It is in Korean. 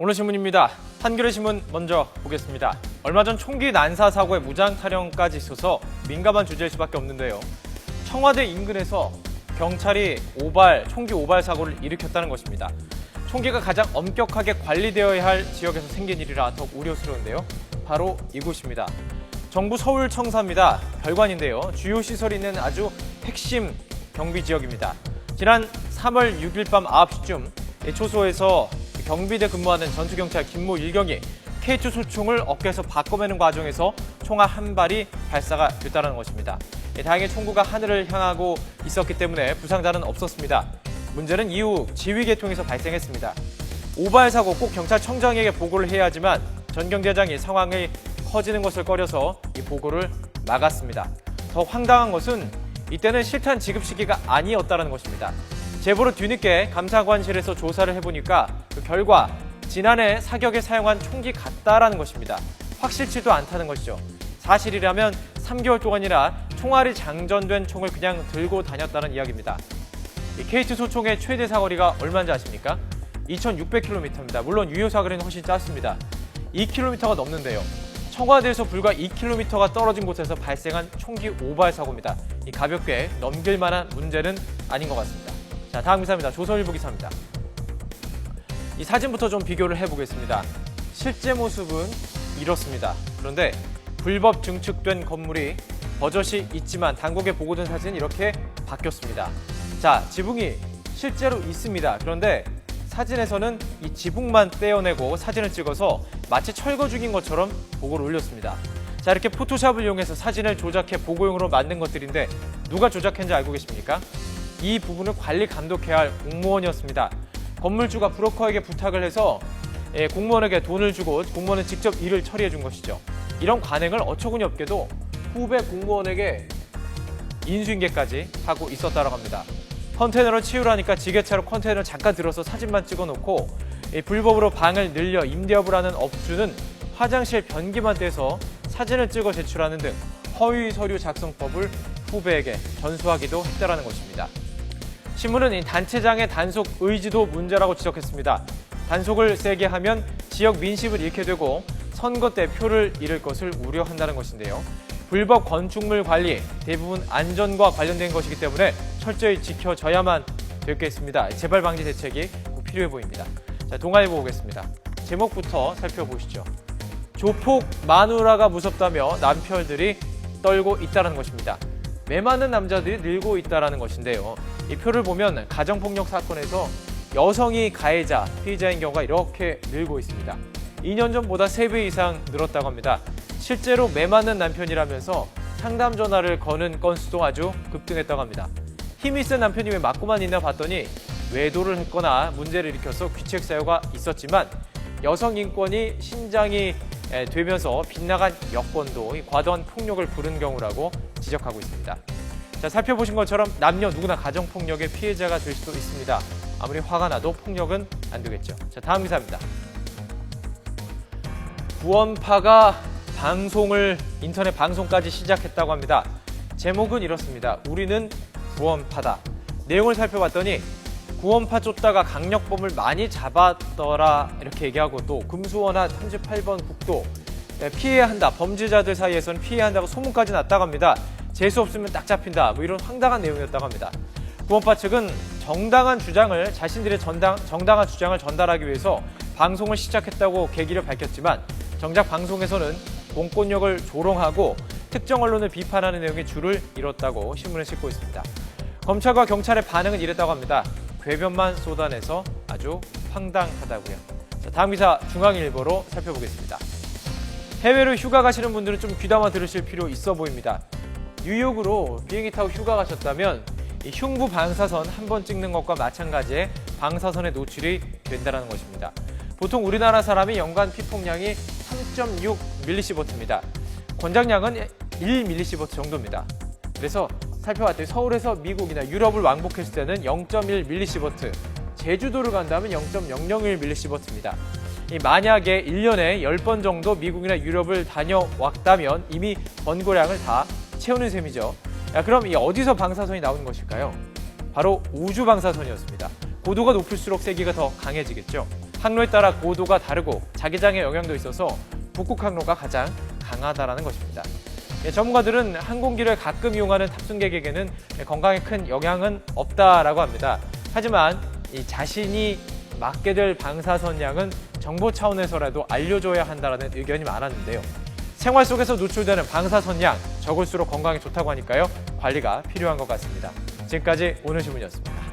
오늘 신문입니다. 한겨레 신문 먼저 보겠습니다. 얼마 전 총기 난사 사고에 무장 타령까지 있어서 민감한 주제일 수밖에 없는데요. 청와대 인근에서 경찰이 총기 오발 사고를 일으켰다는 것입니다. 총기가 가장 엄격하게 관리되어야 할 지역에서 생긴 일이라 더욱 우려스러운데요. 바로 이곳입니다. 정부 서울청사입니다. 별관인데요. 주요 시설이 있는 아주 핵심 경비 지역입니다. 지난 3월 6일 밤 9시쯤 초소에서 경비대 근무하는 전투경찰 김모 일경이 K2 소총을 어깨에서 바꿔매는 과정에서 총알 한 발이 발사가 됐다는 것입니다. 다행히 총구가 하늘을 향하고 있었기 때문에 부상자는 없었습니다. 문제는 이후 지휘 계통에서 발생했습니다. 오발 사고 꼭 경찰청장에게 보고를 해야 하지만 전경대장이 상황이 커지는 것을 꺼려서 이 보고를 막았습니다. 더 황당한 것은 이때는 실탄 지급 시기가 아니었다는 것입니다. 제보를 뒤늦게 감사관실에서 조사를 해보니까 그 결과 지난해 사격에 사용한 총기 같다라는 것입니다. 확실치도 않다는 것이죠. 사실이라면 3개월 동안이나 총알이 장전된 총을 그냥 들고 다녔다는 이야기입니다. 이 K2 소총의 최대 사거리가 얼마인지 아십니까? 2,600km입니다. 물론 유효 사거리는 훨씬 짧습니다. 2km가 넘는데요. 청와대에서 불과 2km가 떨어진 곳에서 발생한 총기 오발 사고입니다. 이 가볍게 넘길 만한 문제는 아닌 것 같습니다. 자, 다음 기사입니다. 조선일보 기사입니다. 이 사진부터 좀 비교를 해보겠습니다. 실제 모습은 이렇습니다. 그런데 불법 증축된 건물이 버젓이 있지만 당국에 보고된 사진은 이렇게 바뀌었습니다. 자, 지붕이 실제로 있습니다. 그런데 사진에서는 이 지붕만 떼어내고 사진을 찍어서 마치 철거 중인 것처럼 보고를 올렸습니다. 자, 이렇게 포토샵을 이용해서 사진을 조작해 보고용으로 만든 것들인데 누가 조작했는지 알고 계십니까? 이 부분을 관리 감독해야 할 공무원이었습니다. 건물주가 브로커에게 부탁을 해서 공무원에게 돈을 주고 공무원은 직접 일을 처리해 준 것이죠. 이런 관행을 어처구니 없게도 후배 공무원에게 인수인계까지 하고 있었다고 합니다. 컨테이너를 치우라니까 지게차로 컨테이너를 잠깐 들어서 사진만 찍어놓고 불법으로 방을 늘려 임대업을 하는 업주는 화장실 변기만 떼서 사진을 찍어 제출하는 등 허위 서류 작성법을 후배에게 전수하기도 했다는 것입니다. 신문은 이 단체장의 단속 의지도 문제라고 지적했습니다. 단속을 세게 하면 지역 민심을 잃게 되고 선거 때 표를 잃을 것을 우려한다는 것인데요. 불법 건축물 관리, 대부분 안전과 관련된 것이기 때문에 철저히 지켜져야만 되겠습니다. 재발 방지 대책이 꼭 필요해 보입니다. 자, 동아일보 보겠습니다. 제목부터 살펴보시죠. 조폭 마누라가 무섭다며 남편들이 떨고 있다는 것입니다. 매 많은 남자들이 늘고 있다는 것인데요. 이 표를 보면 가정폭력 사건에서 여성이 가해자, 피의자인 경우가 이렇게 늘고 있습니다. 2년 전보다 3배 이상 늘었다고 합니다. 실제로 매 맞는 남편이라면서 상담 전화를 거는 건수도 아주 급등했다고 합니다. 힘이 센 남편이 왜 맞고만 있나 봤더니 외도를 했거나 문제를 일으켜서 귀책 사유가 있었지만 여성 인권이 신장이 되면서 빗나간 여건도 과도한 폭력을 부른 경우라고 지적하고 있습니다. 자, 살펴보신 것처럼 남녀 누구나 가정폭력의 피해자가 될 수도 있습니다. 아무리 화가 나도 폭력은 안 되겠죠. 자, 다음 기사입니다. 구원파가 인터넷 방송까지 시작했다고 합니다. 제목은 이렇습니다. 우리는 구원파다. 내용을 살펴봤더니 구원파 쫓다가 강력범을 많이 잡았더라 이렇게 얘기하고 또 금수원화 38번 국도 피해야 한다. 범죄자들 사이에서는 피해야 한다고 소문까지 났다고 합니다. 재수 없으면 딱 잡힌다. 뭐 이런 황당한 내용이었다고 합니다. 구원파 측은 자신들의 정당한 주장을 전달하기 위해서 방송을 시작했다고 계기를 밝혔지만 정작 방송에서는 공권력을 조롱하고 특정 언론을 비판하는 내용이 줄을 이뤘다고 신문을 싣고 있습니다. 검찰과 경찰의 반응은 이랬다고 합니다. 궤변만 쏟아내서 아주 황당하다고요. 자, 다음 기사 중앙일보로 살펴보겠습니다. 해외로 휴가 가시는 분들은 좀 귀담아 들으실 필요 있어 보입니다. 뉴욕으로 비행기 타고 휴가 가셨다면 이 흉부 방사선 한 번 찍는 것과 마찬가지의 방사선에 노출이 된다는 것입니다. 보통 우리나라 사람이 연간 피폭량이 3.6mS입니다. 권장량은 1mS 정도입니다. 그래서 살펴봤더니 서울에서 미국이나 유럽을 왕복했을 때는 0.1mS, 제주도를 간다면 0.001mS입니다. 만약에 1년에 10번 정도 미국이나 유럽을 다녀왔다면 이미 번고량을 다 채우는 셈이죠. 그럼 이 어디서 방사선이 나오는 것일까요? 바로 우주 방사선이었습니다. 고도가 높을수록 세기가 더 강해지겠죠. 항로에 따라 고도가 다르고 자기장의 영향도 있어서 북극 항로가 가장 강하다라는 것입니다. 전문가들은 항공기를 가끔 이용하는 탑승객에게는 건강에 큰 영향은 없다라고 합니다. 하지만 이 자신이 맞게 될 방사선량은 정보 차원에서라도 알려줘야 한다는 의견이 많았는데요. 생활 속에서 노출되는 방사선량 적을수록 건강에 좋다고 하니까요. 관리가 필요한 것 같습니다. 지금까지 오늘 신문이었습니다.